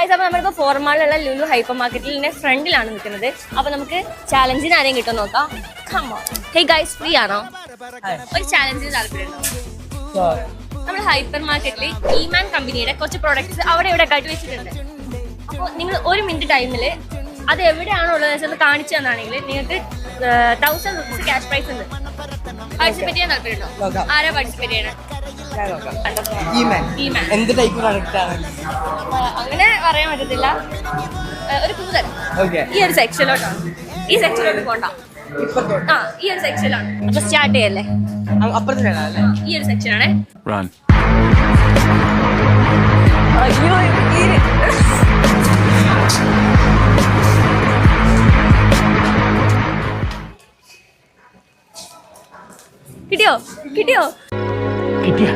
Guys, അപ്പൊ നമ്മളിപ്പോ ഫോർമാളിലുള്ള Lulu hyper മാർക്കറ്റിന്റെ ഫ്രണ്ടിലാണ് നിൽക്കുന്നത്. അപ്പൊ നമുക്ക് ചാലഞ്ചിന് ആരെയും കിട്ടും നോക്കാം. ഹേ ഗൈസ്, ഫ്രീ ആണോ? ഒരു ചാലഞ്ചിന് താല്പര്യമുണ്ടോ? നമ്മൾ ഹൈപ്പർ മാർക്കറ്റിൽ ഈമാൻ കമ്പനിയുടെ കുറച്ച് പ്രോഡക്ട്സ് അവിടെ ഇവിടെ കാട്ടി വെച്ചിട്ടുണ്ട്. അപ്പോൾ നിങ്ങൾ 1 മിനിറ്റ് ടൈമിൽ അത് എവിടെയാണോ ഉള്ളത് വെച്ചാൽ കാണിച്ചു തന്നാണെങ്കിൽ നിങ്ങൾക്ക് 1000 rupees ക്യാഷ് പ്രൈസ് ഉണ്ട്. പാർട്ടിസിപ്പേറ്റ് ചെയ്യാൻ താല്പര്യമുണ്ടോ? ആരാ പാർട്ടിസിപ്പേറ്റ് ചെയ്യണം? എന്ത് ടൈപ്പ് പ്രൊഡക്റ്റ് ആണ്? അങ്ങനെ പറയാൻ പറ്റത്തില്ല. ഒരു കൂതൽ ഈ ഒരു സെക്ഷനിലോട്ടാണ്. ഈ സെക്ഷനിലോട്ട് പോണ്ട. ഈ ഒരു സെക്ഷനിലാണ്. അപ്പൊ സ്റ്റാർട്ട് ചെയ്യല്ലേ? ഈ ഒരു സെക്ഷനാണേ. കിട്ടിയോ? കിട്ടിയോ?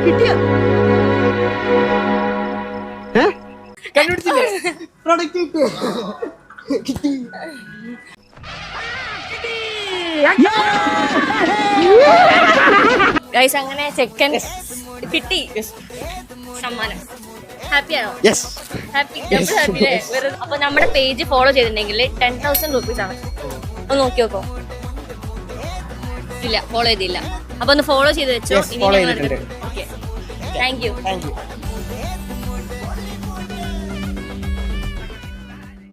കിട്ടിയോ? പ്രൊഡക്റ്റ് കിട്ടിയോ? കിട്ടി. ഗൈസ്, അങ്ങനെ ചെക്കൻ കിട്ടി സമ്മാനം. ഹാപ്പിയാണോ? ഹാപ്പി. അപ്പൊ നമ്മുടെ പേജ് ഫോളോ ചെയ്തിട്ടുണ്ടെങ്കിൽ 10,000 rupees ആണ്. ഒന്ന് നോക്കി നോക്കോ. ഇല്ല, ഫോളോ ചെയ്തില്ല. അപ്പൊ ഒന്ന് ഫോളോ ചെയ്ത് വെച്ചോ. ഇനി താങ്ക് യു.